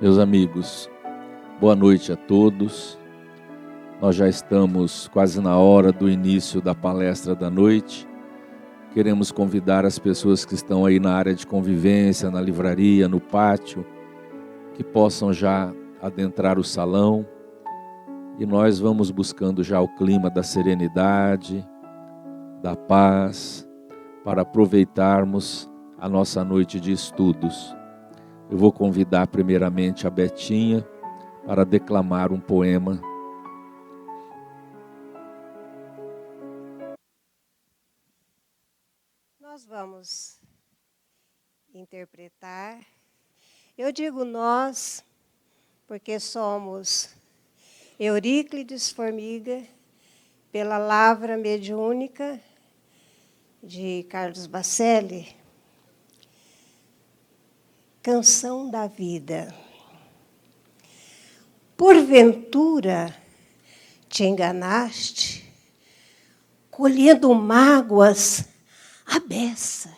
Meus amigos, boa noite a todos. Nós já estamos quase na hora do início da palestra da noite. Queremos convidar as pessoas que estão aí na área de convivência, na livraria, no pátio, que possam já adentrar o salão. E nós vamos buscando já o clima da serenidade, da paz, para aproveitarmos a nossa noite de estudos. Eu vou convidar primeiramente a Betinha para declamar um poema. Nós vamos interpretar. Eu digo nós, porque somos Euríclides Formiga, pela Lavra Mediúnica de Carlos Bacelli. Canção da Vida. Porventura te enganaste, colhendo mágoas à beça.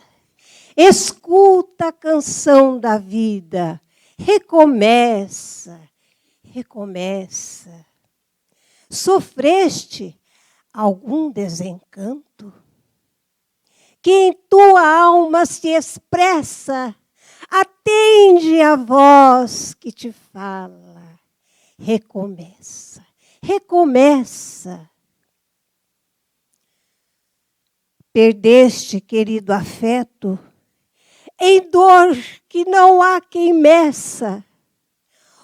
Escuta a canção da vida, recomeça, recomeça. Sofreste algum desencanto? Que em tua alma se expressa, atende a voz que te fala. Recomeça, recomeça. Perdeste, querido afeto, em dor que não há quem meça.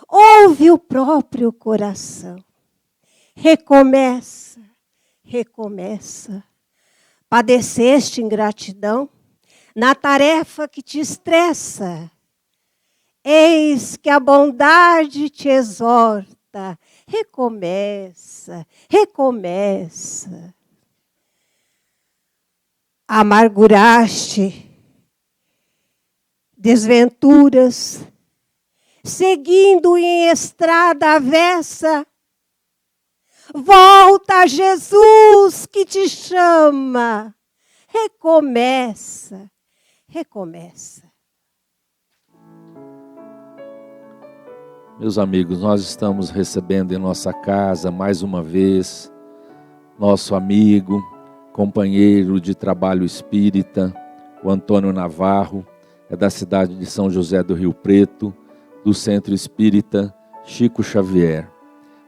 Ouve o próprio coração. Recomeça, recomeça. Padeceste ingratidão na tarefa que te estressa. Eis que a bondade te exorta. Recomeça, recomeça. Amarguraste desventuras, seguindo em estrada avessa. Volta a Jesus que te chama. Recomeça, recomeça. Meus amigos, nós estamos recebendo em nossa casa, mais uma vez, nosso amigo, companheiro de trabalho espírita, o Antônio Navarro, é da cidade de São José do Rio Preto, do Centro Espírita Chico Xavier.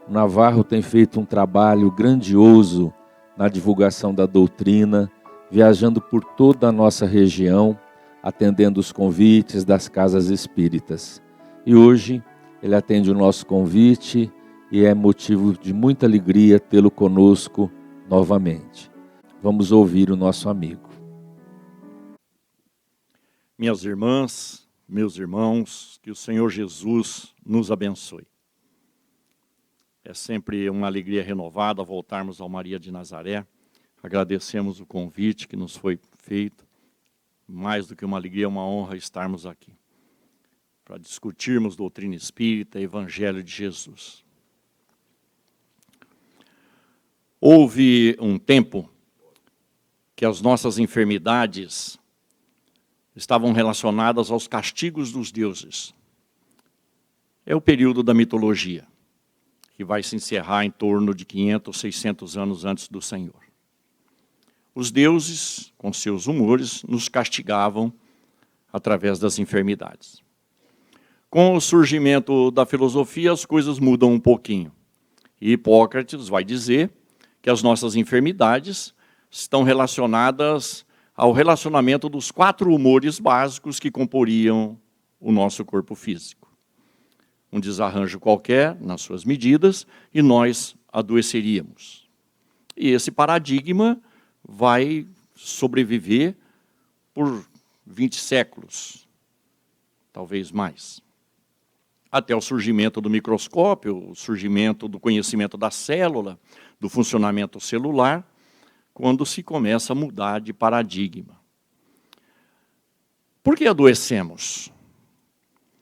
O Navarro tem feito um trabalho grandioso na divulgação da doutrina, viajando por toda a nossa região, atendendo os convites das casas espíritas. E hoje ele atende o nosso convite e é motivo de muita alegria tê-lo conosco novamente. Vamos ouvir o nosso amigo. Minhas irmãs, meus irmãos, que o Senhor Jesus nos abençoe. É sempre uma alegria renovada voltarmos ao Maria de Nazaré. Agradecemos o convite que nos foi feito. Mais do que uma alegria, é uma honra estarmos aqui para discutirmos doutrina espírita, Evangelho de Jesus. Houve um tempo que as nossas enfermidades estavam relacionadas aos castigos dos deuses. É o período da mitologia, que vai se encerrar em torno de 500, 600 anos antes do Senhor. Os deuses, com seus humores, nos castigavam através das enfermidades. Com o surgimento da filosofia, as coisas mudam um pouquinho. E Hipócrates vai dizer que as nossas enfermidades estão relacionadas ao relacionamento dos 4 humores básicos que comporiam o nosso corpo físico. Um desarranjo qualquer, nas suas medidas, e nós adoeceríamos. E esse paradigma vai sobreviver por 20 séculos, talvez mais. Até o surgimento do microscópio, o surgimento do conhecimento da célula, do funcionamento celular, quando se começa a mudar de paradigma. Por que adoecemos?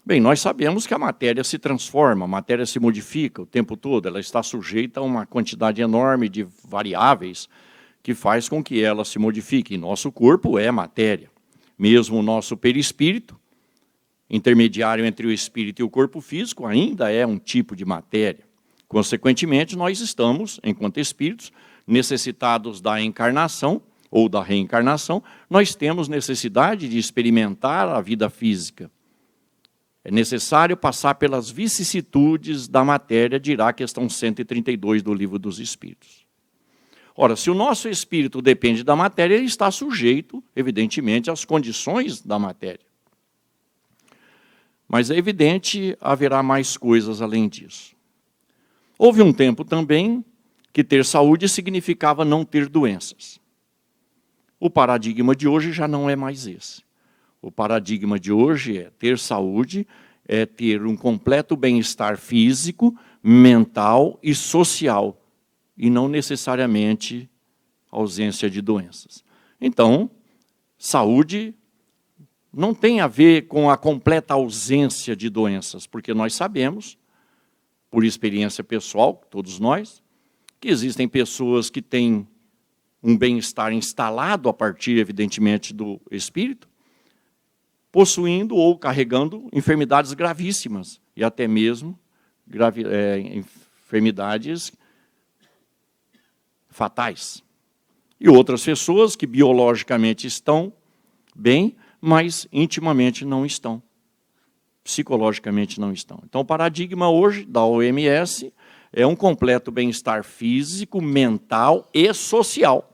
Bem, nós sabemos que a matéria se transforma, a matéria se modifica o tempo todo, ela está sujeita a uma quantidade enorme de variáveis que faz com que ela se modifique. E nosso corpo é matéria. Mesmo o nosso perispírito intermediário entre o espírito e o corpo físico, ainda é um tipo de matéria. Consequentemente, nós estamos, enquanto espíritos, necessitados da encarnação ou da reencarnação, nós temos necessidade de experimentar a vida física. É necessário passar pelas vicissitudes da matéria, dirá a questão 132 do Livro dos Espíritos. Ora, se o nosso espírito depende da matéria, ele está sujeito, evidentemente, às condições da matéria. Mas é evidente, haverá mais coisas além disso. Houve um tempo também que ter saúde significava não ter doenças. O paradigma de hoje já não é mais esse. O paradigma de hoje é ter saúde, é ter um completo bem-estar físico, mental e social, e não necessariamente ausência de doenças. Então, saúde não tem a ver com a completa ausência de doenças, porque nós sabemos, por experiência pessoal, todos nós, que existem pessoas que têm um bem-estar instalado a partir, evidentemente, do espírito, possuindo ou carregando enfermidades gravíssimas, e até mesmo enfermidades fatais. E outras pessoas que biologicamente estão bem, mas intimamente não estão. Psicologicamente não estão. Então, o paradigma hoje da OMS é um completo bem-estar físico, mental e social.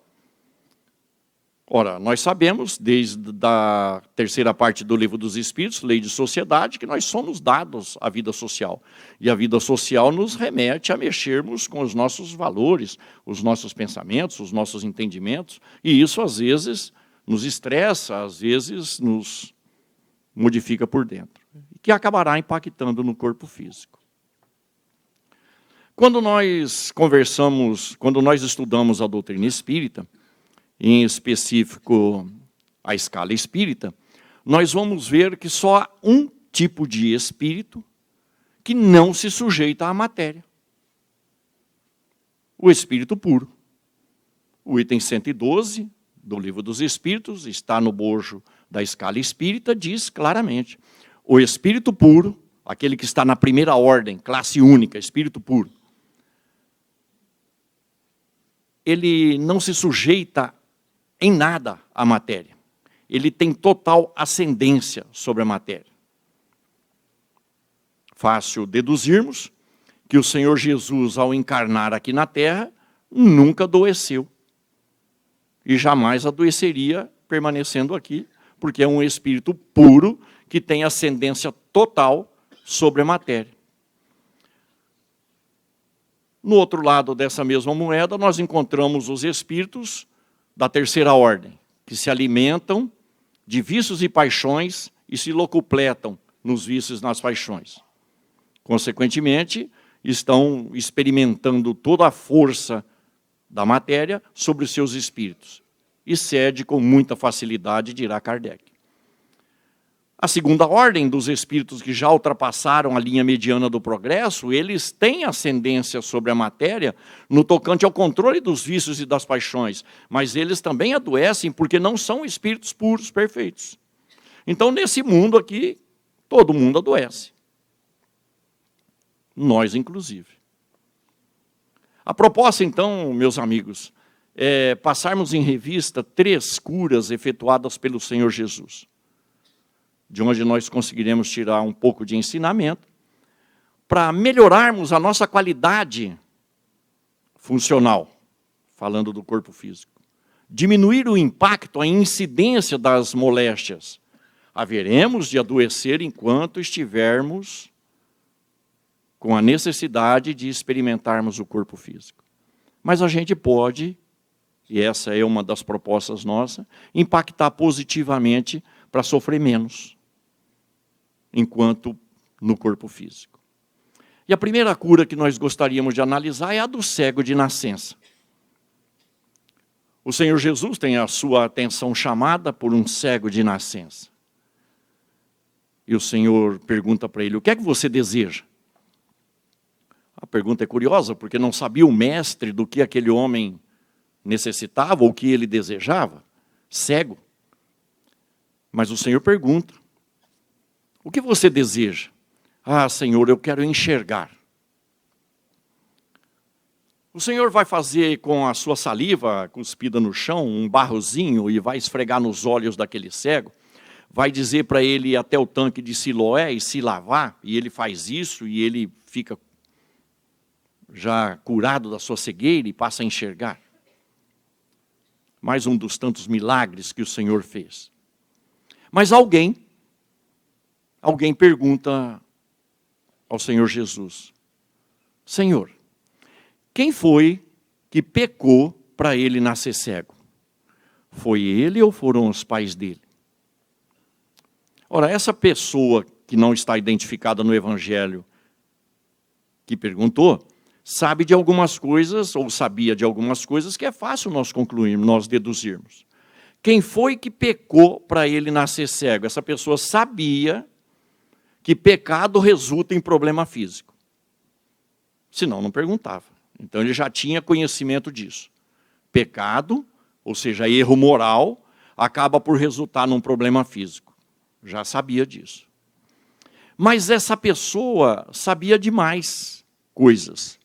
Ora, nós sabemos, desde a terceira parte do Livro dos Espíritos, Lei de Sociedade, que nós somos dados à vida social. E a vida social nos remete a mexermos com os nossos valores, os nossos pensamentos, os nossos entendimentos, e isso, às vezes, nos estressa, às vezes, nos modifica por dentro, que acabará impactando no corpo físico. Quando nós conversamos, quando nós estudamos a doutrina espírita, em específico a escala espírita, nós vamos ver que só há um tipo de espírito que não se sujeita à matéria. O espírito puro. O item 112 do Livro dos Espíritos, está no bojo da escala espírita, diz claramente: o espírito puro, aquele que está na primeira ordem, classe única, espírito puro, ele não se sujeita em nada à matéria. Ele tem total ascendência sobre a matéria. Fácil deduzirmos que o Senhor Jesus, ao encarnar aqui na Terra, nunca adoeceu. E jamais adoeceria permanecendo aqui, porque é um espírito puro que tem ascendência total sobre a matéria. No outro lado dessa mesma moeda, nós encontramos os espíritos da terceira ordem, que se alimentam de vícios e paixões e se locupletam nos vícios e nas paixões. Consequentemente, estão experimentando toda a força da matéria sobre os seus espíritos. E cede com muita facilidade, dirá Kardec. A segunda ordem dos espíritos que já ultrapassaram a linha mediana do progresso, eles têm ascendência sobre a matéria no tocante ao controle dos vícios e das paixões, mas eles também adoecem porque não são espíritos puros, perfeitos. Então, nesse mundo aqui, todo mundo adoece. Nós, inclusive. A proposta, então, meus amigos, é passarmos em revista 3 curas efetuadas pelo Senhor Jesus, de onde nós conseguiremos tirar um pouco de ensinamento, para melhorarmos a nossa qualidade funcional, falando do corpo físico. Diminuir o impacto, a incidência das moléstias. Haveremos de adoecer enquanto estivermos com a necessidade de experimentarmos o corpo físico. Mas a gente pode, e essa é uma das propostas nossas, impactar positivamente para sofrer menos, enquanto no corpo físico. E a primeira cura que nós gostaríamos de analisar é a do cego de nascença. O Senhor Jesus tem a sua atenção chamada por um cego de nascença. E o Senhor pergunta para ele: o que é que você deseja? A pergunta é curiosa, porque não sabia o mestre do que aquele homem necessitava ou o que ele desejava, cego. Mas o Senhor pergunta: O que você deseja? Ah, Senhor, eu quero enxergar. O Senhor vai fazer com a sua saliva cuspida no chão um barrozinho e vai esfregar nos olhos daquele cego. Vai dizer para ele ir até o tanque de Siloé e se lavar, e ele faz isso e ele fica já curado da sua cegueira e passa a enxergar. Mais um dos tantos milagres que o Senhor fez. Mas alguém pergunta ao Senhor Jesus: Senhor, quem foi que pecou para ele nascer cego? Foi ele ou foram os pais dele? Ora, essa pessoa que não está identificada no Evangelho, que perguntou, sabe de algumas coisas, ou sabia de algumas coisas, que é fácil nós concluirmos, nós deduzirmos. Quem foi que pecou para ele nascer cego? Essa pessoa sabia que pecado resulta em problema físico. Senão, não perguntava. Então, ele já tinha conhecimento disso. Pecado, ou seja, erro moral, acaba por resultar num problema físico. Já sabia disso. Mas essa pessoa sabia de mais coisas.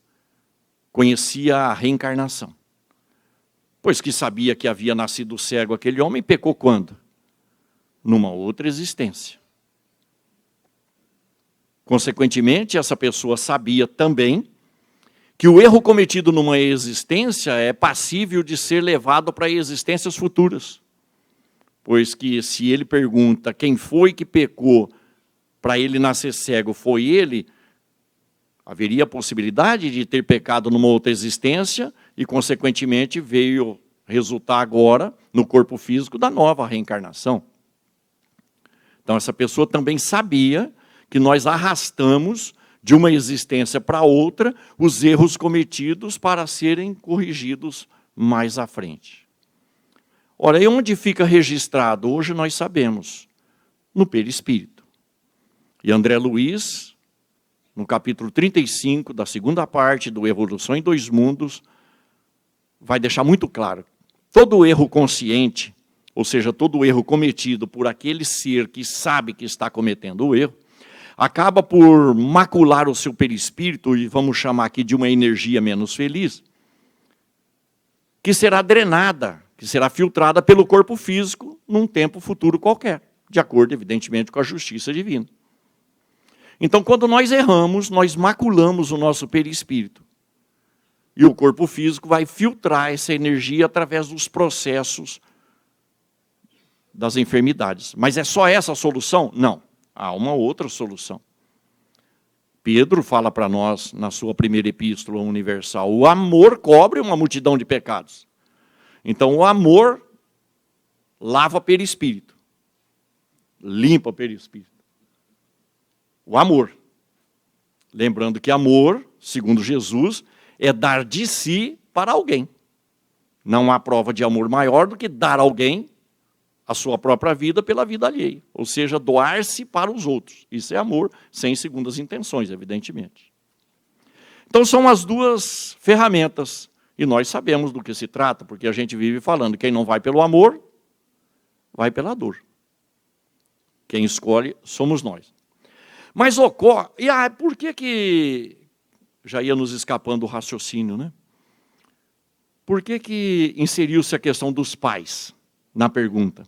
Conhecia a reencarnação. Pois que sabia que havia nascido cego aquele homem, pecou quando? Numa outra existência. Consequentemente, essa pessoa sabia também que o erro cometido numa existência é passível de ser levado para existências futuras. Pois que se ele pergunta quem foi que pecou para ele nascer cego, foi ele, haveria a possibilidade de ter pecado numa outra existência e, consequentemente, veio resultar agora, no corpo físico, da nova reencarnação. Então, essa pessoa também sabia que nós arrastamos de uma existência para outra os erros cometidos para serem corrigidos mais à frente. Ora, e onde fica registrado? Hoje nós sabemos, no perispírito. E André Luiz, no capítulo 35, da segunda parte do Evolução em Dois Mundos, vai deixar muito claro. Todo erro consciente, ou seja, todo erro cometido por aquele ser que sabe que está cometendo o erro, acaba por macular o seu perispírito, e vamos chamar aqui de uma energia menos feliz, que será drenada, que será filtrada pelo corpo físico num tempo futuro qualquer, de acordo, evidentemente, com a justiça divina. Então, quando nós erramos, nós maculamos o nosso perispírito. E o corpo físico vai filtrar essa energia através dos processos das enfermidades. Mas é só essa a solução? Não. Há uma outra solução. Pedro fala para nós, na sua primeira epístola universal, o amor cobre uma multidão de pecados. Então, o amor lava perispírito. Limpa perispírito. O amor. Lembrando que amor, segundo Jesus, é dar de si para alguém. Não há prova de amor maior do que dar a alguém a sua própria vida pela vida alheia. Ou seja, doar-se para os outros. Isso é amor, sem segundas intenções, evidentemente. Então, são as duas ferramentas. E nós sabemos do que se trata, porque a gente vive falando, quem não vai pelo amor, vai pela dor. Quem escolhe somos nós. Mas ocorre... E por que já ia nos escapando o raciocínio, né? Por que inseriu-se a questão dos pais na pergunta?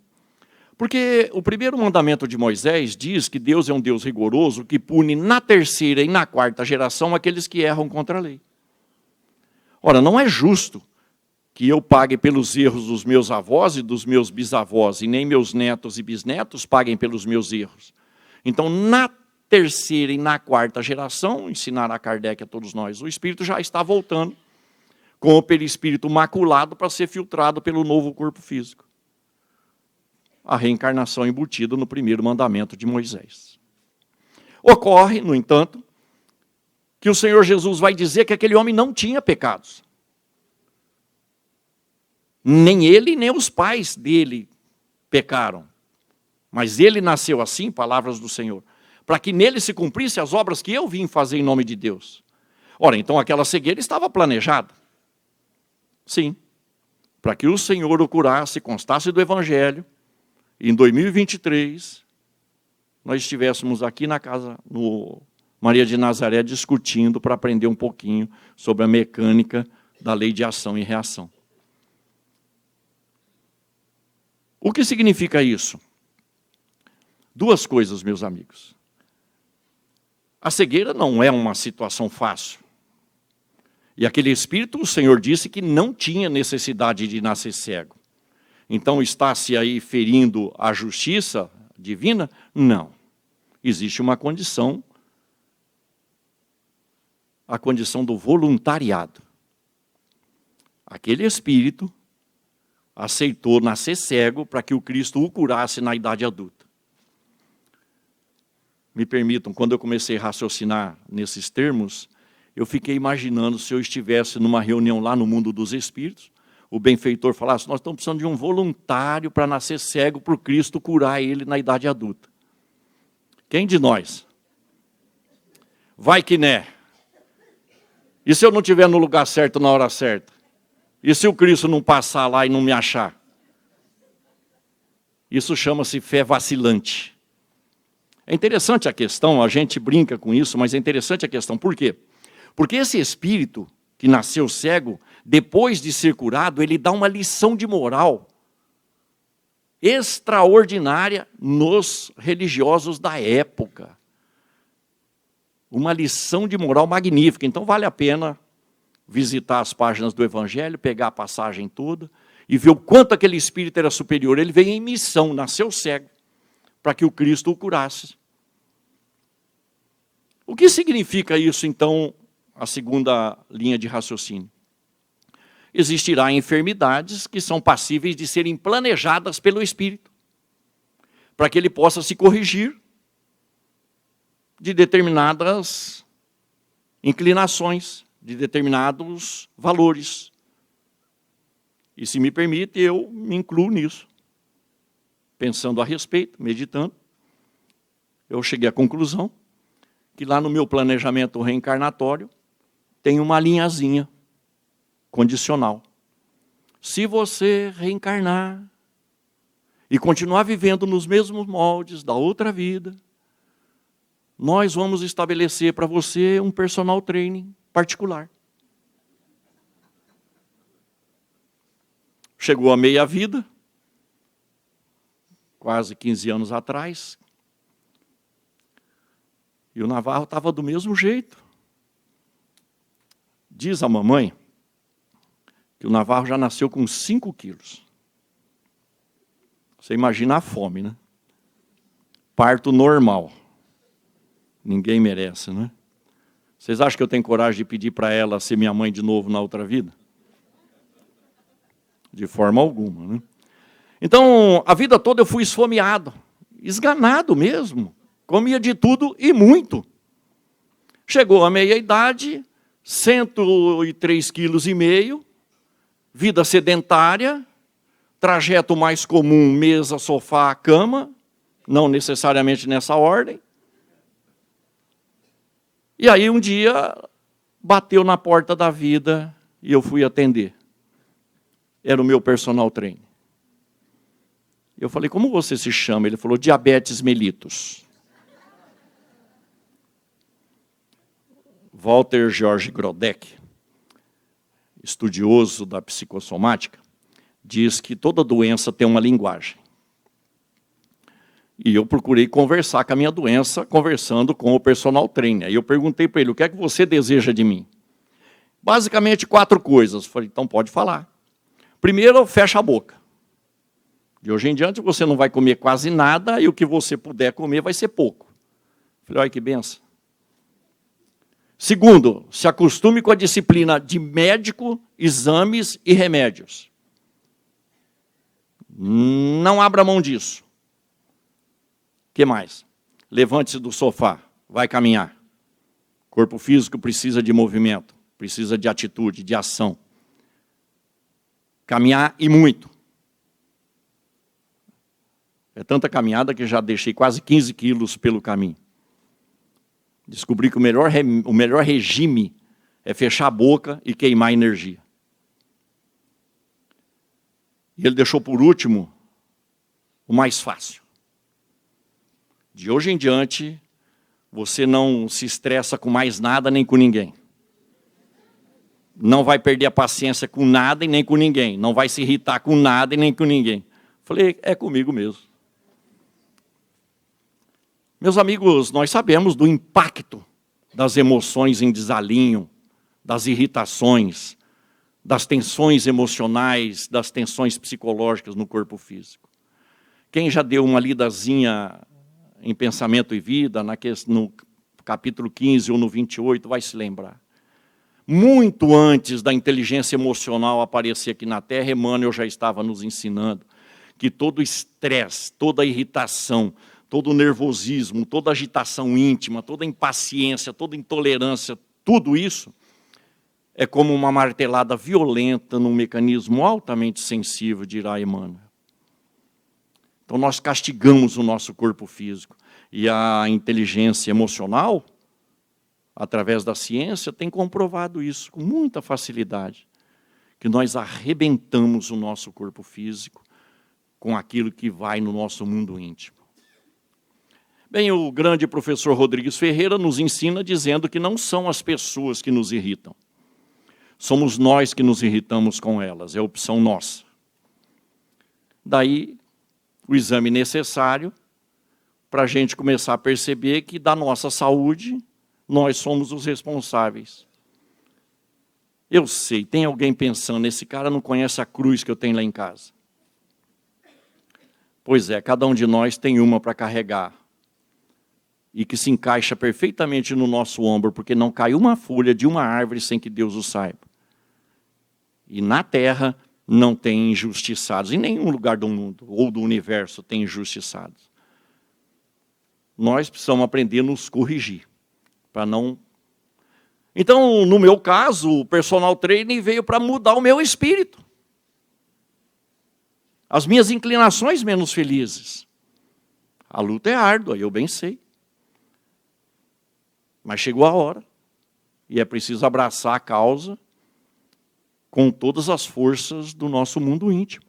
Porque o primeiro mandamento de Moisés diz que Deus é um Deus rigoroso que pune na terceira e na quarta geração aqueles que erram contra a lei. Ora, não é justo que eu pague pelos erros dos meus avós e dos meus bisavós, e nem meus netos e bisnetos paguem pelos meus erros. Então, na terceira e na quarta geração, ensinará Kardec a todos nós, o espírito já está voltando com o perispírito maculado para ser filtrado pelo novo corpo físico. A reencarnação embutida no primeiro mandamento de Moisés. Ocorre, no entanto, que o Senhor Jesus vai dizer que aquele homem não tinha pecados. Nem ele, nem os pais dele pecaram. Mas ele nasceu assim, palavras do Senhor, para que nele se cumprisse as obras que eu vim fazer em nome de Deus. Ora, então aquela cegueira estava planejada. Sim, para que o Senhor o curasse, constasse do Evangelho, e em 2023 nós estivéssemos aqui na casa, no Maria de Nazaré, discutindo para aprender um pouquinho sobre a mecânica da lei de ação e reação. O que significa isso? Duas coisas, meus amigos. A cegueira não é uma situação fácil. E aquele espírito, o Senhor disse que não tinha necessidade de nascer cego. Então está-se aí ferindo a justiça divina? Não. Existe uma condição, a condição do voluntariado. Aquele espírito aceitou nascer cego para que o Cristo o curasse na idade adulta. Me permitam, quando eu comecei a raciocinar nesses termos, eu fiquei imaginando se eu estivesse numa reunião lá no mundo dos espíritos, o benfeitor falasse, nós estamos precisando de um voluntário para nascer cego para o Cristo curar ele na idade adulta. Quem de nós? Vai que né? E se eu não estiver no lugar certo na hora certa? E se o Cristo não passar lá e não me achar? Isso chama-se fé vacilante. É interessante a questão, a gente brinca com isso, mas é interessante a questão. Por quê? Porque esse espírito que nasceu cego, depois de ser curado, ele dá uma lição de moral extraordinária nos religiosos da época. Uma lição de moral magnífica. Então vale a pena visitar as páginas do Evangelho, pegar a passagem toda e ver o quanto aquele espírito era superior. Ele veio em missão, nasceu cego, para que o Cristo o curasse. O que significa isso, então, a segunda linha de raciocínio? Existirá enfermidades que são passíveis de serem planejadas pelo Espírito, para que ele possa se corrigir de determinadas inclinações, de determinados valores. E se me permite, eu me incluo nisso. Pensando a respeito, meditando, eu cheguei à conclusão que lá no meu planejamento reencarnatório tem uma linhazinha condicional. Se você reencarnar e continuar vivendo nos mesmos moldes da outra vida, nós vamos estabelecer para você um personal training particular. Chegou a meia vida, quase 15 anos atrás, e o Navarro estava do mesmo jeito. Diz a mamãe que o Navarro já nasceu com 5 quilos. Você imagina a fome, né? Parto normal. Ninguém merece, né? Vocês acham que eu tenho coragem de pedir para ela ser minha mãe de novo na outra vida? De forma alguma, né? Então, a vida toda eu fui esfomeado, esganado mesmo. Comia de tudo e muito. Chegou a meia-idade, 103,5 quilos, vida sedentária, trajeto mais comum, mesa, sofá, cama, não necessariamente nessa ordem. E aí um dia bateu na porta da vida e eu fui atender. Era o meu personal trainer. Eu falei, como você se chama? Ele falou, diabetes mellitus. Walter George Grodeck, estudioso da psicossomática, diz que toda doença tem uma linguagem. E eu procurei conversar com a minha doença, conversando com o personal trainer. E eu perguntei para ele, o que é que você deseja de mim? Basicamente 4 coisas. Falei, então pode falar. Primeiro, fecha a boca. De hoje em diante você não vai comer quase nada e o que você puder comer vai ser pouco. Falei, olha que benção. Segundo, se acostume com a disciplina de médico, exames e remédios. Não abra mão disso. O que mais? Levante-se do sofá, vai caminhar. Corpo físico precisa de movimento, precisa de atitude, de ação. Caminhar e muito. É tanta caminhada que já deixei quase 15 quilos pelo caminho. Descobri que o melhor regime é fechar a boca e queimar energia. E ele deixou por último o mais fácil. De hoje em diante, você não se estressa com mais nada nem com ninguém. Não vai perder a paciência com nada e nem com ninguém. Não vai se irritar com nada e nem com ninguém. Falei, é comigo mesmo. Meus amigos, nós sabemos do impacto das emoções em desalinho, das irritações, das tensões emocionais, das tensões psicológicas no corpo físico. Quem já deu uma lidazinha em Pensamento e Vida, no capítulo 15 ou no 28, vai se lembrar. Muito antes da inteligência emocional aparecer aqui na Terra, Emmanuel já estava nos ensinando que todo estresse, toda irritação, todo nervosismo, toda agitação íntima, toda impaciência, toda intolerância, tudo isso é como uma martelada violenta num mecanismo altamente sensível, dirá Emmanuel. Então nós castigamos o nosso corpo físico. E a inteligência emocional, através da ciência, tem comprovado isso com muita facilidade. Que nós arrebentamos o nosso corpo físico com aquilo que vai no nosso mundo íntimo. Bem, o grande professor Rodrigues Ferreira nos ensina dizendo que não são as pessoas que nos irritam. Somos nós que nos irritamos com elas, é opção nossa. Daí, o exame necessário para a gente começar a perceber que da nossa saúde, nós somos os responsáveis. Eu sei, tem alguém pensando, esse cara não conhece a cruz que eu tenho lá em casa. Pois é, cada um de nós tem uma para carregar. E que se encaixa perfeitamente no nosso ombro, porque não cai uma folha de uma árvore sem que Deus o saiba. E na terra não tem injustiçados, em nenhum lugar do mundo ou do universo tem injustiçados. Nós precisamos aprender a nos corrigir, para não... Então, no meu caso, o personal training veio para mudar o meu espírito. As minhas inclinações menos felizes. A luta é árdua, eu bem sei. Mas chegou a hora, e é preciso abraçar a causa com todas as forças do nosso mundo íntimo.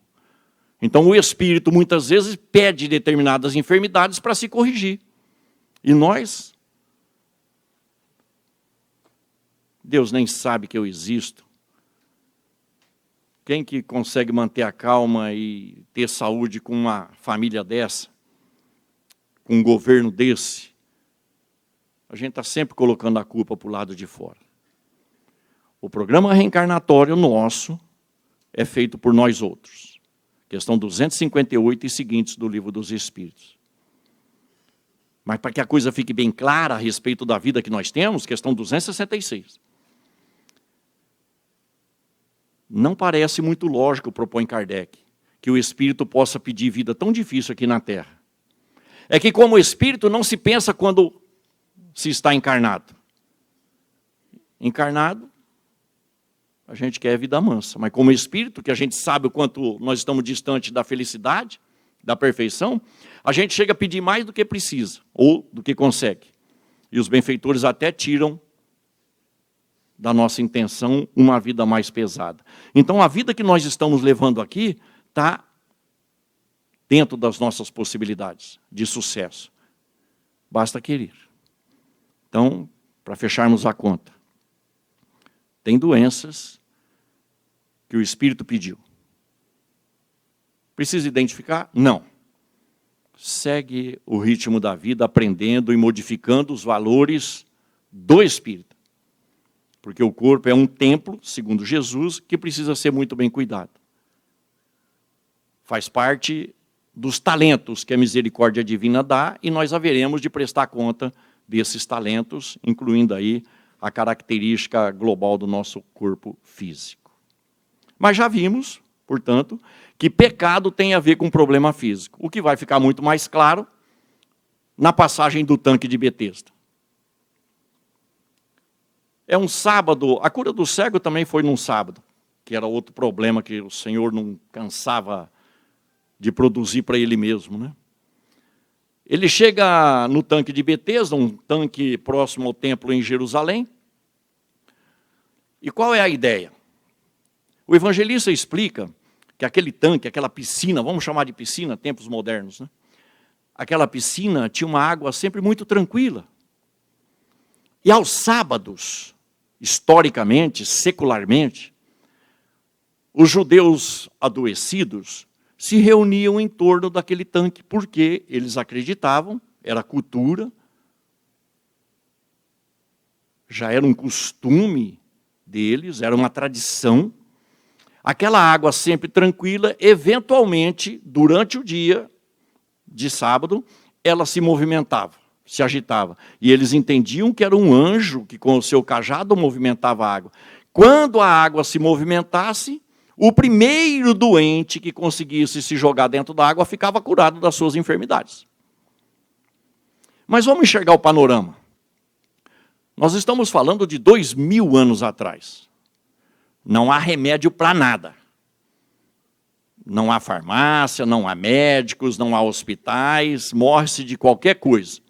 Então o espírito muitas vezes pede determinadas enfermidades para se corrigir. E nós, Deus nem sabe que eu existo. Quem que consegue manter a calma e ter saúde com uma família dessa? Com um governo desse? A gente está sempre colocando a culpa para o lado de fora. O programa reencarnatório nosso é feito por nós outros. Questão 258 e seguintes do Livro dos Espíritos. Mas para que a coisa fique bem clara a respeito da vida que nós temos, questão 266. Não parece muito lógico, propõe Kardec, que o espírito possa pedir vida tão difícil aqui na Terra. É que como o espírito não se pensa quando se está encarnado. Encarnado, a gente quer vida mansa, mas como espírito, que a gente sabe o quanto nós estamos distantes da felicidade, da perfeição, a gente chega a pedir mais do que precisa, ou do que consegue. E os benfeitores até tiram da nossa intenção uma vida mais pesada. Então a vida que nós estamos levando aqui está dentro das nossas possibilidades de sucesso. Basta querer. Então, para fecharmos a conta, tem doenças que o espírito pediu. Precisa identificar? Não. Segue o ritmo da vida, aprendendo e modificando os valores do espírito. Porque o corpo é um templo, segundo Jesus, que precisa ser muito bem cuidado. Faz parte dos talentos que a misericórdia divina dá, e nós haveremos de prestar conta desses talentos, incluindo aí a característica global do nosso corpo físico. Mas já vimos, portanto, que pecado tem a ver com problema físico, o que vai ficar muito mais claro na passagem do tanque de Betesda. É um sábado, a cura do cego também foi num sábado, que era outro problema que o Senhor não cansava de produzir para ele mesmo, né? Ele chega no tanque de Betesda, um tanque próximo ao templo em Jerusalém. E qual é a ideia? O evangelista explica que aquele tanque, aquela piscina, vamos chamar de piscina, tempos modernos, né? aquela piscina tinha uma água sempre muito tranquila. E aos sábados, historicamente, secularmente, os judeus adoecidos se reuniam em torno daquele tanque, porque eles acreditavam, era cultura, já era um costume deles, era uma tradição. Aquela água sempre tranquila, eventualmente, durante o dia de sábado, ela se movimentava, se agitava. E eles entendiam que era um anjo que com o seu cajado movimentava a água. Quando a água se movimentasse, o primeiro doente que conseguisse se jogar dentro da água ficava curado das suas enfermidades. Mas vamos enxergar o panorama. Nós estamos falando de 2000 anos atrás. Não há remédio para nada. Não há farmácia, não há médicos, não há hospitais, morre-se de qualquer coisa.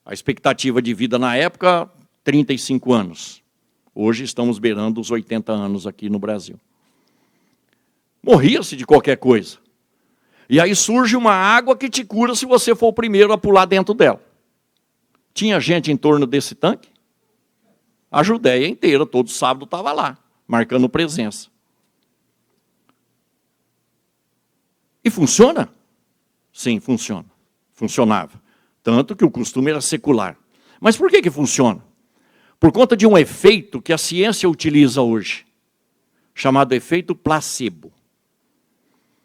A expectativa de vida na época, 35 anos. Hoje estamos beirando os 80 anos aqui no Brasil. Morria-se de qualquer coisa. E aí surge uma água que te cura se você for o primeiro a pular dentro dela. Tinha gente em torno desse tanque? A Judéia inteira, todo sábado estava lá, marcando presença. E funciona? Sim, funciona. Funcionava. Tanto que o costume era secular. Mas por que funciona? Por conta de um efeito que a ciência utiliza hoje, chamado efeito placebo.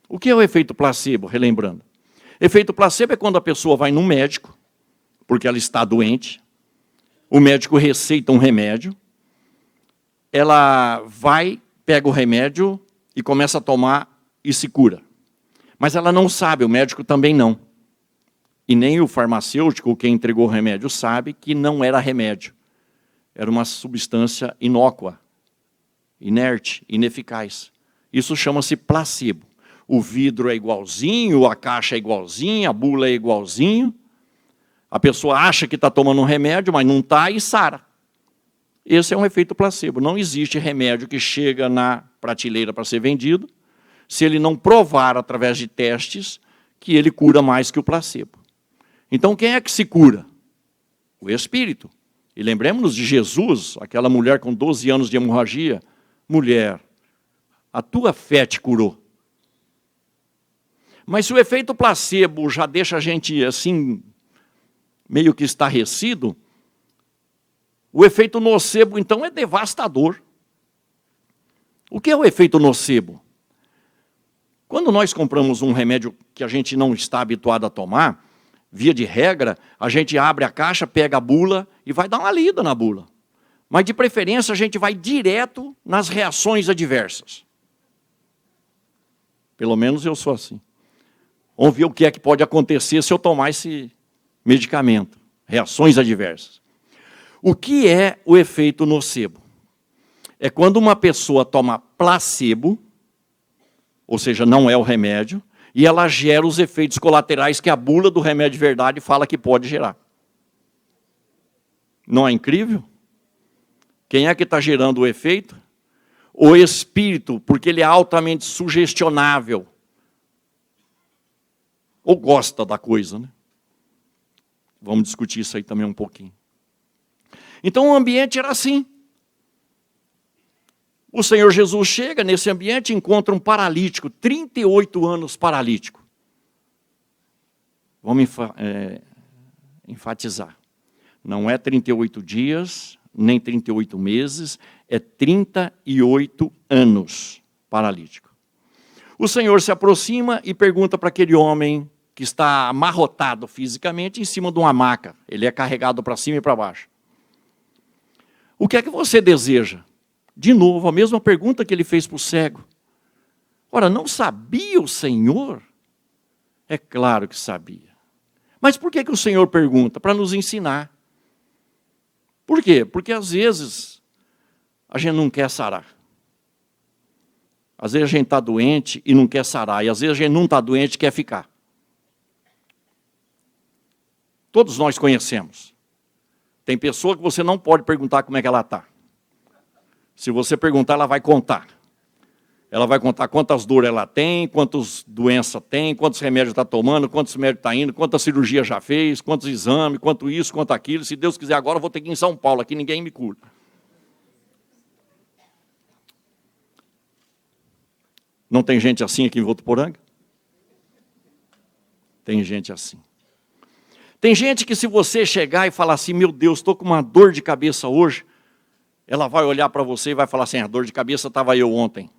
O que é o efeito placebo? Relembrando. Efeito placebo é quando a pessoa vai no médico, porque ela está doente, o médico receita um remédio, ela vai, pega o remédio e começa a tomar e se cura. Mas ela não sabe, o médico também não. E nem o farmacêutico, quem entregou o remédio, sabe que não era remédio. Era uma substância inócua, inerte, ineficaz. Isso chama-se placebo. O vidro é igualzinho, a caixa é igualzinha, a bula é igualzinho. A pessoa acha que está tomando um remédio, mas não está e sara. Esse é um efeito placebo. Não existe remédio que chega na prateleira para ser vendido, se ele não provar, através de testes, que ele cura mais que o placebo. Então, quem é que se cura? O Espírito. E lembremos-nos de Jesus, aquela mulher com 12 anos de hemorragia. Mulher, a tua fé te curou. Mas se o efeito placebo já deixa a gente assim, meio que estarrecido, o efeito nocebo, então, é devastador. O que é o efeito nocebo? Quando nós compramos um remédio que a gente não está habituado a tomar, via de regra, a gente abre a caixa, pega a bula e vai dar uma lida na bula. Mas, de preferência, a gente vai direto nas reações adversas. Pelo menos eu sou assim. Vamos ver o que é que pode acontecer se eu tomar esse medicamento. Reações adversas. O que é o efeito nocebo? É quando uma pessoa toma placebo, ou seja, não é o remédio, e ela gera os efeitos colaterais que a bula do remédio de verdade fala que pode gerar. Não é incrível? Quem é que está gerando o efeito? O espírito, porque ele é altamente sugestionável. Ou gosta da coisa, né? Vamos discutir isso aí também um pouquinho. Então o ambiente era assim. O Senhor Jesus chega nesse ambiente e encontra um paralítico, 38 anos paralítico. Vamos enfatizar. Não é 38 dias, nem 38 meses, é 38 anos paralítico. O Senhor se aproxima e pergunta para aquele homem que está amarrotado fisicamente em cima de uma maca. Ele é carregado para cima e para baixo. O que é que você deseja? De novo, a mesma pergunta que ele fez para o cego. Ora, não sabia o Senhor? É claro que sabia. Mas por que o Senhor pergunta? Para nos ensinar. Por quê? Porque às vezes a gente não quer sarar. Às vezes a gente está doente e não quer sarar. E às vezes a gente não está doente e quer ficar. Todos nós conhecemos. Tem pessoa que você não pode perguntar como é que ela está. Se você perguntar, ela vai contar. Ela vai contar quantas dores ela tem, quantas doenças tem, quantos remédios está tomando, quantos remédios está indo, quantas cirurgias já fez, quantos exames, quanto isso, quanto aquilo. Se Deus quiser agora, eu vou ter que ir em São Paulo, aqui ninguém me cura. Não tem gente assim aqui em Votuporanga? Tem gente assim. Tem gente que se você chegar e falar assim, meu Deus, estou com uma dor de cabeça hoje, ela vai olhar para você e vai falar assim, a dor de cabeça estava eu ontem.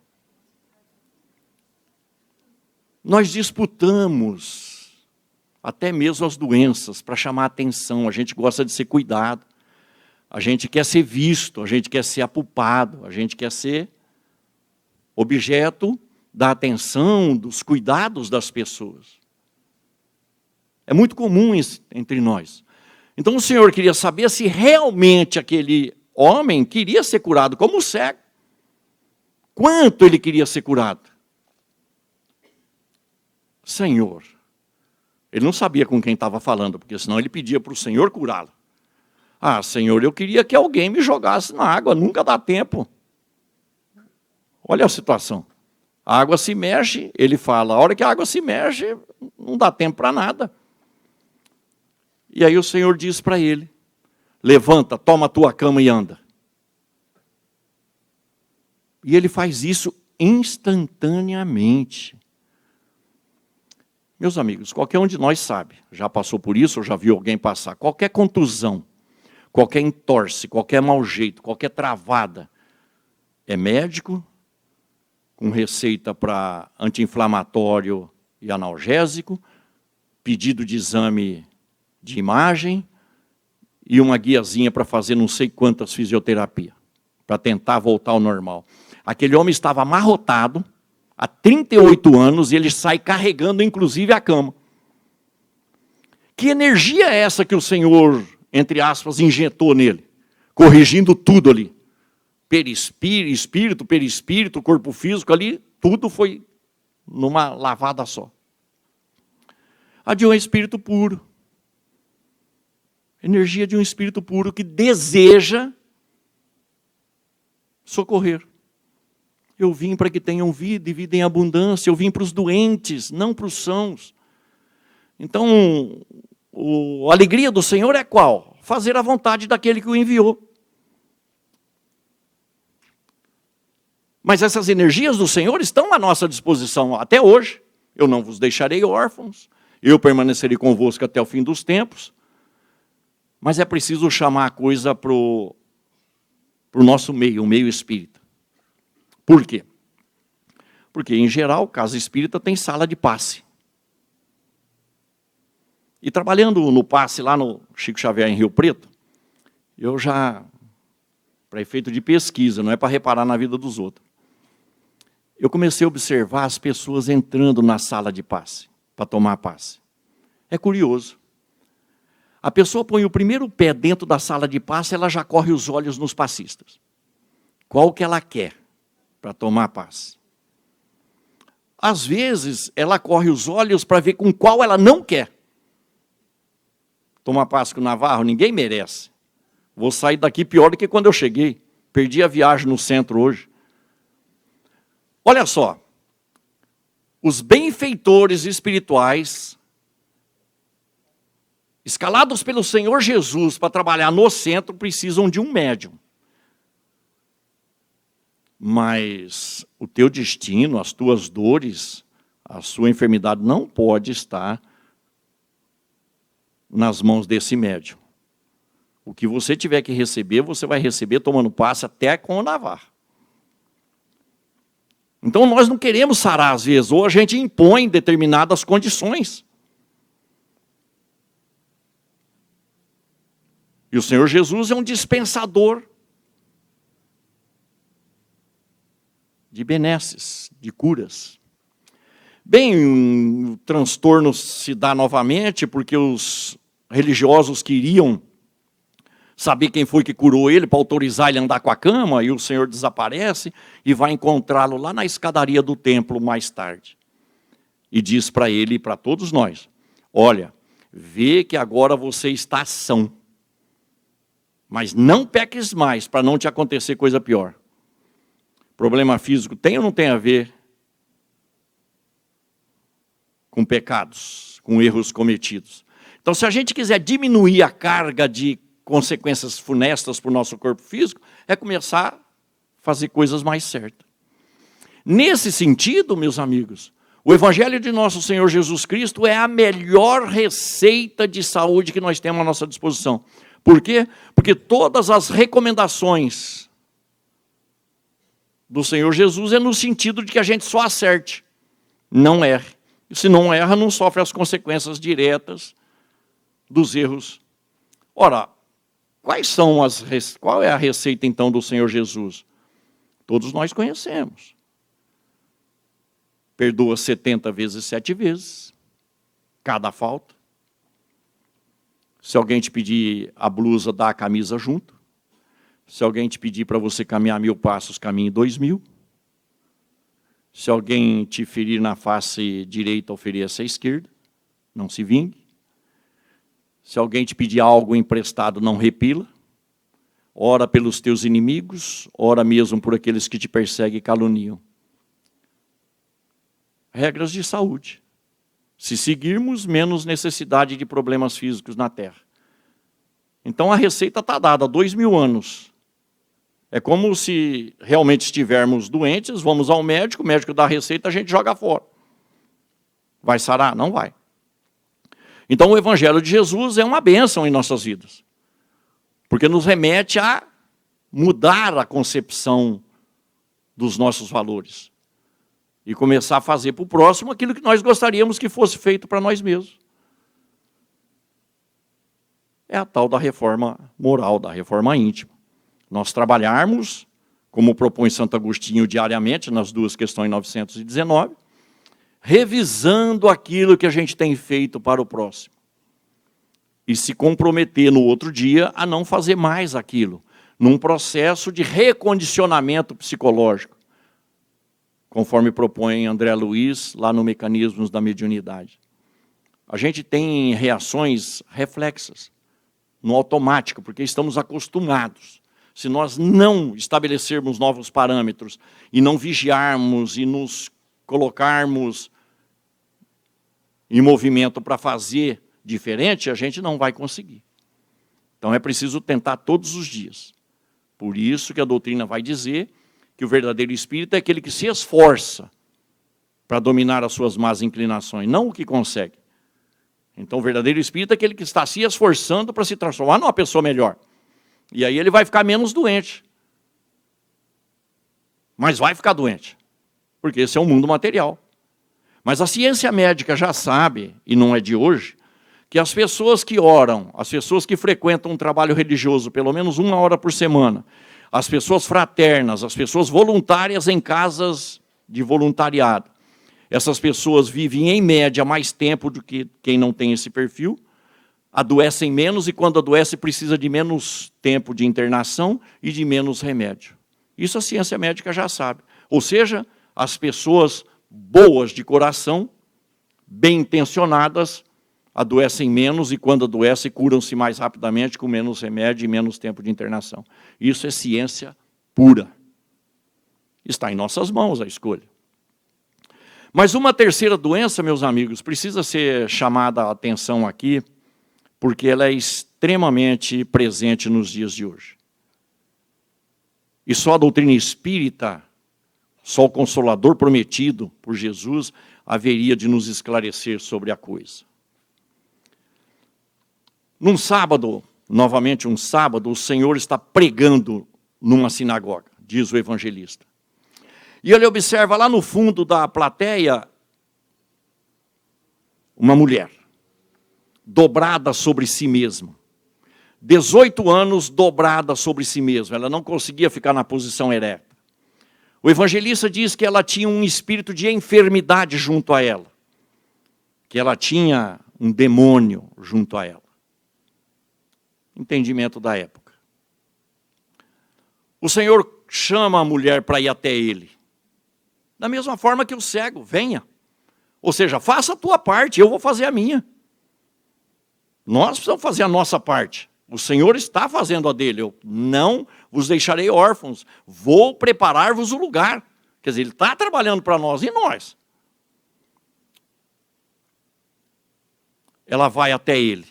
Nós disputamos até mesmo as doenças para chamar a atenção. A gente gosta de ser cuidado. A gente quer ser visto, a gente quer ser apupado, a gente quer ser objeto da atenção, dos cuidados das pessoas. É muito comum isso entre nós. Então o Senhor queria saber se realmente aquele homem queria ser curado como cego. Quanto ele queria ser curado? Senhor. Ele não sabia com quem estava falando, porque senão ele pedia para o Senhor curá-lo. Ah, Senhor, eu queria que alguém me jogasse na água, nunca dá tempo. Olha a situação. A água se mexe, ele fala, a hora que a água se mexe, não dá tempo para nada. E aí o Senhor diz para ele, levanta, toma a tua cama e anda. E ele faz isso instantaneamente. Meus amigos, qualquer um de nós sabe, já passou por isso ou já viu alguém passar, qualquer contusão, qualquer entorse, qualquer mau jeito, qualquer travada, é médico, com receita para anti-inflamatório e analgésico, pedido de exame de imagem e uma guiazinha para fazer não sei quantas fisioterapia, para tentar voltar ao normal. Aquele homem estava amarrotado, há 38 anos, e ele sai carregando, inclusive, a cama. Que energia é essa que o Senhor, entre aspas, injetou nele? Corrigindo tudo ali. Espírito, perispírito, corpo físico ali, tudo foi numa lavada só. A de um espírito puro. Energia de um espírito puro que deseja socorrer. Eu vim para que tenham vida e vida em abundância. Eu vim para os doentes, não para os sãos. Então, a alegria do Senhor é qual? Fazer a vontade daquele que o enviou. Mas essas energias do Senhor estão à nossa disposição até hoje. Eu não vos deixarei órfãos. Eu permanecerei convosco até o fim dos tempos. Mas é preciso chamar a coisa para o nosso meio, o meio espírita. Por quê? Porque, em geral, casa espírita tem sala de passe. E trabalhando no passe lá no Chico Xavier, em Rio Preto, eu já, para efeito de pesquisa, não é para reparar na vida dos outros, eu comecei a observar as pessoas entrando na sala de passe, para tomar passe. É curioso. A pessoa põe o primeiro pé dentro da sala de passe, ela já corre os olhos nos passistas. Qual que ela quer para tomar passe? Às vezes, ela corre os olhos para ver com qual ela não quer. Tomar passe com o Navarro, ninguém merece. Vou sair daqui pior do que quando eu cheguei. Perdi a viagem no centro hoje. Olha só. Os benfeitores espirituais, escalados pelo Senhor Jesus para trabalhar no centro, precisam de um médium. Mas o teu destino, as tuas dores, a sua enfermidade não pode estar nas mãos desse médium. O que você tiver que receber, você vai receber tomando passe até com o Navarro. Então nós não queremos sarar às vezes, ou a gente impõe determinadas condições. E o Senhor Jesus é um dispensador de benesses, de curas. Bem, o transtorno se dá novamente porque os religiosos queriam saber quem foi que curou ele para autorizar ele a andar com a cama, e o Senhor desaparece e vai encontrá-lo lá na escadaria do templo mais tarde. E diz para ele e para todos nós, olha, vê que agora você está são, mas não peques mais para não te acontecer coisa pior. Problema físico tem ou não tem a ver com pecados, com erros cometidos? Então, se a gente quiser diminuir a carga de consequências funestas para o nosso corpo físico, é começar a fazer coisas mais certas. Nesse sentido, meus amigos, o Evangelho de nosso Senhor Jesus Cristo é a melhor receita de saúde que nós temos à nossa disposição. Por quê? Porque todas as recomendações do Senhor Jesus é no sentido de que a gente só acerte, não erre. E se não erra, não sofre as consequências diretas dos erros. Ora, qual é a receita então do Senhor Jesus? Todos nós conhecemos. Perdoa 70 vezes 7 vezes, cada falta. Se alguém te pedir a blusa, dá a camisa junto. Se alguém te pedir para você caminhar 1000 passos, caminhe 2000. Se alguém te ferir na face direita, ofereça a esquerda. Não se vingue. Se alguém te pedir algo emprestado, não repila. Ora pelos teus inimigos, ora mesmo por aqueles que te perseguem e caluniam. Regras de saúde. Se seguirmos, menos necessidade de problemas físicos na terra. Então a receita está dada há 2000 anos. É como se realmente estivermos doentes, vamos ao médico, o médico dá a receita, a gente joga fora. Vai sarar? Não vai. Então o Evangelho de Jesus é uma bênção em nossas vidas. Porque nos remete a mudar a concepção dos nossos valores. E começar a fazer para o próximo aquilo que nós gostaríamos que fosse feito para nós mesmos. É a tal da reforma moral, da reforma íntima. Nós trabalharmos, como propõe Santo Agostinho diariamente, nas 2 questões 919, revisando aquilo que a gente tem feito para o próximo. E se comprometer no outro dia a não fazer mais aquilo, num processo de recondicionamento psicológico, conforme propõe André Luiz, lá no Mecanismos da Mediunidade. A gente tem reações reflexas, no automático, porque estamos acostumados. Se nós não estabelecermos novos parâmetros, e não vigiarmos, e nos colocarmos em movimento para fazer diferente, a gente não vai conseguir. Então é preciso tentar todos os dias. Por isso que a doutrina vai dizer que o verdadeiro espírita é aquele que se esforça para dominar as suas más inclinações, não o que consegue. Então o verdadeiro espírita é aquele que está se esforçando para se transformar numa pessoa melhor. E aí ele vai ficar menos doente. Mas vai ficar doente, porque esse é um mundo material. Mas a ciência médica já sabe, e não é de hoje, que as pessoas que oram, as pessoas que frequentam um trabalho religioso pelo menos 1 hora por semana, as pessoas fraternas, as pessoas voluntárias em casas de voluntariado, essas pessoas vivem em média mais tempo do que quem não tem esse perfil, adoecem menos e quando adoece precisa de menos tempo de internação e de menos remédio. Isso a ciência médica já sabe. Ou seja, as pessoas boas de coração, bem intencionadas, adoecem menos e quando adoecem curam-se mais rapidamente com menos remédio e menos tempo de internação. Isso é ciência pura. Está em nossas mãos a escolha. Mas uma terceira doença, meus amigos, precisa ser chamada a atenção aqui, porque ela é extremamente presente nos dias de hoje. E só a doutrina espírita, só o Consolador prometido por Jesus, haveria de nos esclarecer sobre a coisa. Num sábado, novamente um sábado, o Senhor está pregando numa sinagoga, diz o evangelista. E ele observa lá no fundo da plateia uma mulher, dobrada sobre si mesma. 18 anos dobrada sobre si mesma, ela não conseguia ficar na posição ereta. O evangelista diz que ela tinha um espírito de enfermidade junto a ela, que ela tinha um demônio junto a ela. Entendimento da época. O Senhor chama a mulher para ir até ele. Da mesma forma que o cego, venha. Ou seja, faça a tua parte, eu vou fazer a minha. Nós precisamos fazer a nossa parte. O Senhor está fazendo a dele. Eu não vos deixarei órfãos. Vou preparar-vos o lugar. Quer dizer, ele está trabalhando para nós e nós. Ela vai até ele.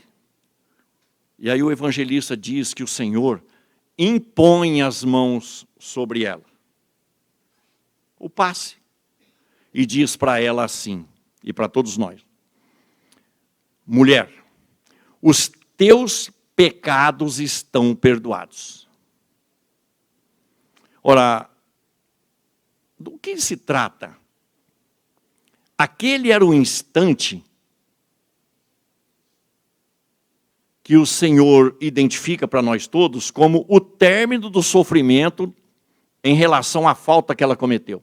E aí o evangelista diz que o Senhor impõe as mãos sobre ela. O passe. E diz para ela assim, e para todos nós: mulher, os teus pecados estão perdoados. Ora, do que se trata? Aquele era o instante que o Senhor identifica para nós todos como o término do sofrimento em relação à falta que ela cometeu.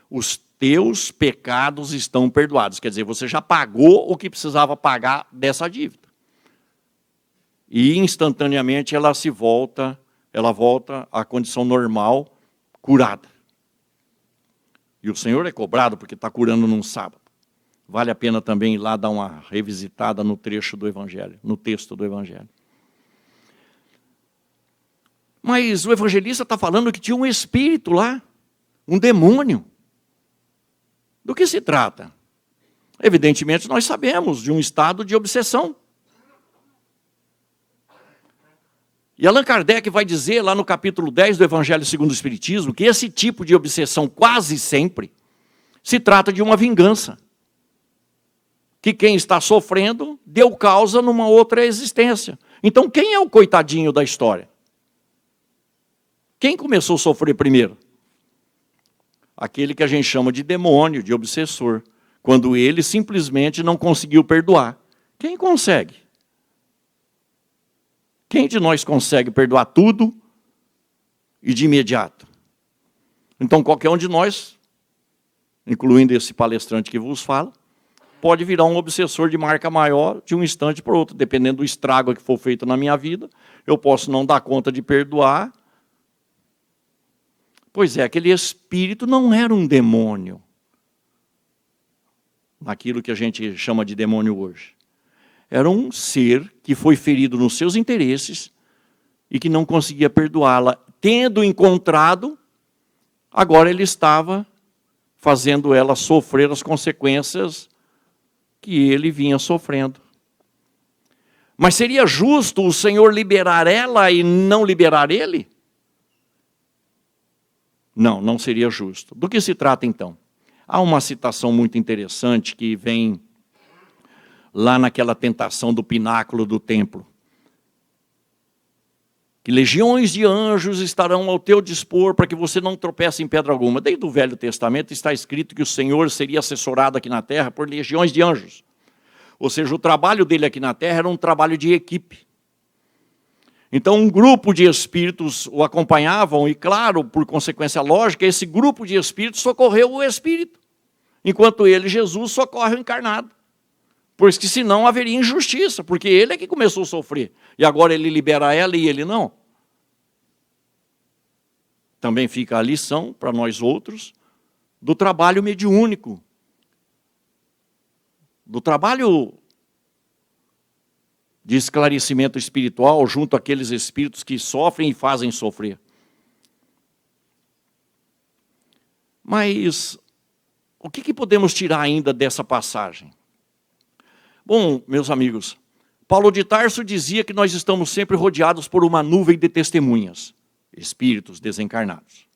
Os teus pecados estão perdoados. Quer dizer, você já pagou o que precisava pagar dessa dívida. E instantaneamente ela volta à condição normal, curada. E o Senhor é cobrado porque está curando num sábado. Vale a pena também ir lá dar uma revisitada no trecho do Evangelho, no texto do Evangelho. Mas o evangelista está falando que tinha um espírito lá, um demônio. Do que se trata? Evidentemente nós sabemos de um estado de obsessão. E Allan Kardec vai dizer lá no capítulo 10 do Evangelho segundo o Espiritismo que esse tipo de obsessão quase sempre se trata de uma vingança. Que quem está sofrendo deu causa numa outra existência. Então quem é o coitadinho da história? Quem começou a sofrer primeiro? Aquele que a gente chama de demônio, de obsessor. Quando ele simplesmente não conseguiu perdoar. Quem consegue? Quem de nós consegue perdoar tudo e de imediato? Então qualquer um de nós, incluindo esse palestrante que vos fala, pode virar um obsessor de marca maior de um instante para o outro. Dependendo do estrago que for feito na minha vida, eu posso não dar conta de perdoar. Pois é, aquele espírito não era um demônio. Naquilo que a gente chama de demônio hoje. Era um ser que foi ferido nos seus interesses e que não conseguia perdoá-la. Tendo encontrado, agora ele estava fazendo ela sofrer as consequências que ele vinha sofrendo. Mas seria justo o Senhor liberar ela e não liberar ele? Não, não seria justo. Do que se trata então? Há uma citação muito interessante que vem lá naquela tentação do pináculo do templo. Que legiões de anjos estarão ao teu dispor para que você não tropece em pedra alguma. Desde o Velho Testamento está escrito que o Senhor seria assessorado aqui na terra por legiões de anjos. Ou seja, o trabalho dele aqui na terra era um trabalho de equipe. Então um grupo de espíritos o acompanhavam e, claro, por consequência lógica, esse grupo de espíritos socorreu o espírito. Enquanto ele, Jesus, socorre o encarnado. Pois que senão haveria injustiça, porque ele é que começou a sofrer. E agora ele libera ela e ele não. Também fica a lição para nós outros do trabalho mediúnico. Do trabalho de esclarecimento espiritual junto àqueles espíritos que sofrem e fazem sofrer. Mas o que podemos tirar ainda dessa passagem? Bom, meus amigos, Paulo de Tarso dizia que nós estamos sempre rodeados por uma nuvem de testemunhas, espíritos desencarnados.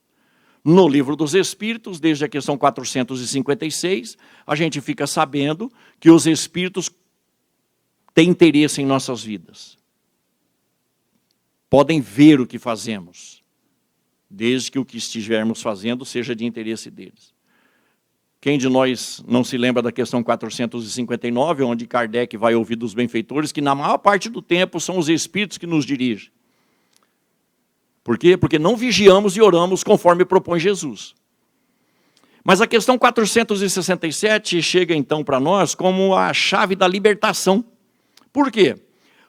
No livro dos Espíritos, desde a questão 456, a gente fica sabendo que os espíritos têm interesse em nossas vidas. Podem ver o que fazemos, desde que o que estivermos fazendo seja de interesse deles. Quem de nós não se lembra da questão 459, onde Kardec vai ouvir dos benfeitores, que na maior parte do tempo são os espíritos que nos dirigem. Por quê? Porque não vigiamos e oramos conforme propõe Jesus. Mas a questão 467 chega então para nós como a chave da libertação. Por quê?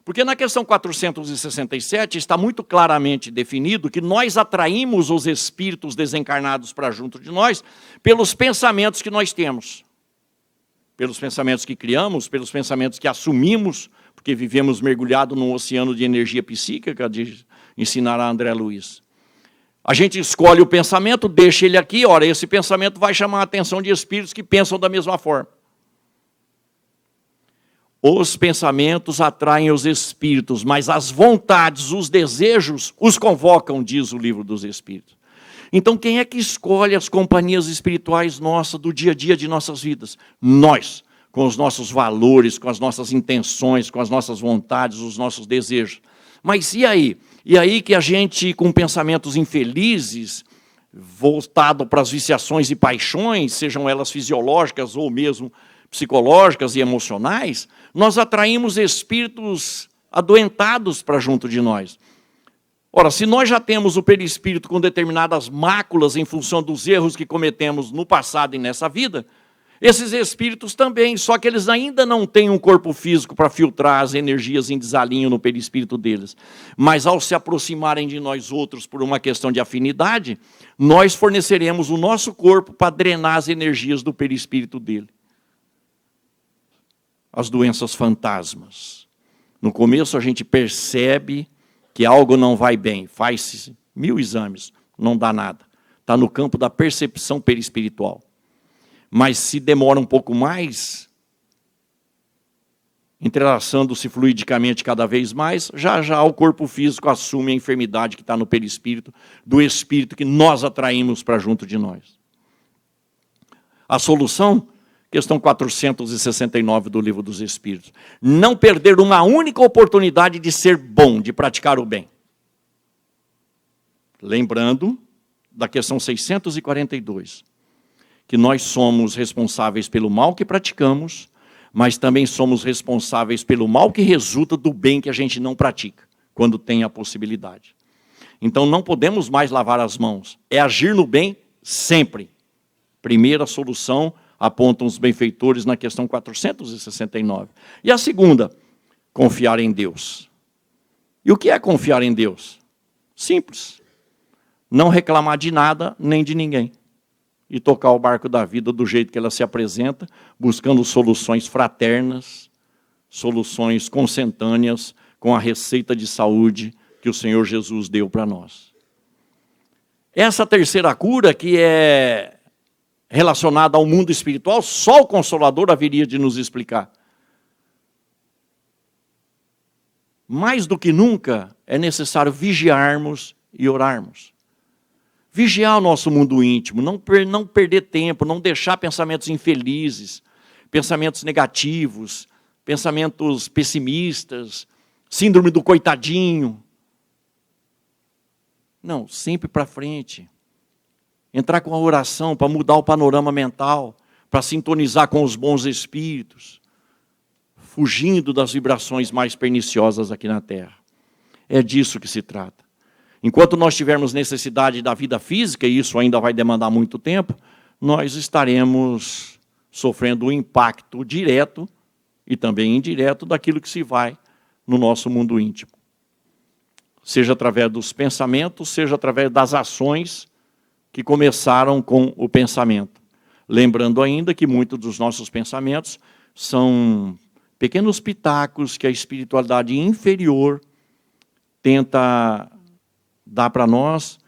Porque na questão 467 está muito claramente definido que nós atraímos os espíritos desencarnados para junto de nós pelos pensamentos que nós temos. Pelos pensamentos que criamos, pelos pensamentos que assumimos, porque vivemos mergulhados num oceano de energia psíquica, de ensinar a André Luiz. A gente escolhe o pensamento, deixa ele aqui, ora, esse pensamento vai chamar a atenção de espíritos que pensam da mesma forma. Os pensamentos atraem os espíritos, mas as vontades, os desejos, os convocam, diz o livro dos Espíritos. Então, quem é que escolhe as companhias espirituais nossas do dia a dia de nossas vidas? Nós, com os nossos valores, com as nossas intenções, com as nossas vontades, os nossos desejos. Mas e aí? E aí que a gente, com pensamentos infelizes, voltado para as viciações e paixões, sejam elas fisiológicas ou mesmo psicológicas e emocionais, nós atraímos espíritos adoentados para junto de nós. Ora, se nós já temos o perispírito com determinadas máculas em função dos erros que cometemos no passado e nessa vida, esses espíritos também, só que eles ainda não têm um corpo físico para filtrar as energias em desalinho no perispírito deles. Mas ao se aproximarem de nós outros por uma questão de afinidade, nós forneceremos o nosso corpo para drenar as energias do perispírito dele. As doenças fantasmas. No começo a gente percebe que algo não vai bem, faz 1000 exames, não dá nada. Está no campo da percepção perispiritual. Mas se demora um pouco mais, entrelaçando-se fluidicamente cada vez mais, já já o corpo físico assume a enfermidade que está no perispírito, do espírito que nós atraímos para junto de nós. A solução? Questão 469 do Livro dos Espíritos. Não perder uma única oportunidade de ser bom, de praticar o bem. Lembrando da questão 642. Que nós somos responsáveis pelo mal que praticamos, mas também somos responsáveis pelo mal que resulta do bem que a gente não pratica, quando tem a possibilidade. Então não podemos mais lavar as mãos, é agir no bem sempre. Primeira solução, apontam os benfeitores na questão 469. E a segunda, confiar em Deus. E o que é confiar em Deus? Simples. Não reclamar de nada nem de ninguém. E tocar o barco da vida do jeito que ela se apresenta, buscando soluções fraternas, soluções consentâneas com a receita de saúde que o Senhor Jesus deu para nós. Essa terceira cura, que é relacionada ao mundo espiritual, só o Consolador haveria de nos explicar. Mais do que nunca, é necessário vigiarmos e orarmos. Vigiar o nosso mundo íntimo, não perder tempo, não deixar pensamentos infelizes, pensamentos negativos, pensamentos pessimistas, síndrome do coitadinho. Não, sempre para frente. Entrar com a oração para mudar o panorama mental, para sintonizar com os bons espíritos, fugindo das vibrações mais perniciosas aqui na Terra. É disso que se trata. Enquanto nós tivermos necessidade da vida física, e isso ainda vai demandar muito tempo, nós estaremos sofrendo o impacto direto e também indireto daquilo que se vai no nosso mundo íntimo. Seja através dos pensamentos, seja através das ações que começaram com o pensamento. Lembrando ainda que muitos dos nossos pensamentos são pequenos pitacos que a espiritualidade inferior tenta dar para nós,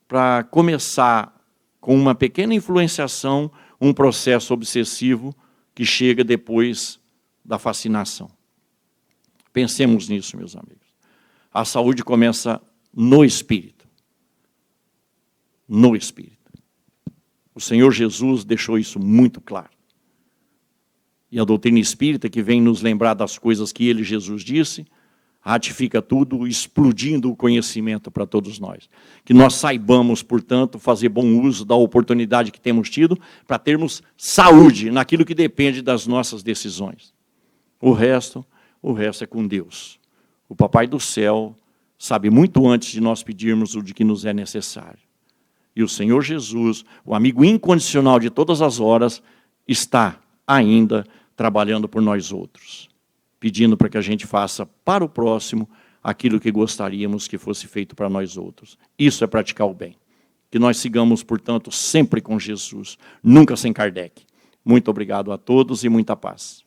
para começar com uma pequena influenciação, um processo obsessivo que chega depois da fascinação. Pensemos nisso, meus amigos. A saúde começa no espírito. No espírito. O Senhor Jesus deixou isso muito claro. E a doutrina espírita, que vem nos lembrar das coisas que ele, Jesus, disse, ratifica tudo, explodindo o conhecimento para todos nós. Que nós saibamos, portanto, fazer bom uso da oportunidade que temos tido para termos saúde naquilo que depende das nossas decisões. O resto é com Deus. O Papai do Céu sabe muito antes de nós pedirmos o de que nos é necessário. E o Senhor Jesus, o amigo incondicional de todas as horas, está ainda trabalhando por nós outros, pedindo para que a gente faça para o próximo aquilo que gostaríamos que fosse feito para nós outros. Isso é praticar o bem. Que nós sigamos, portanto, sempre com Jesus, nunca sem Kardec. Muito obrigado a todos e muita paz.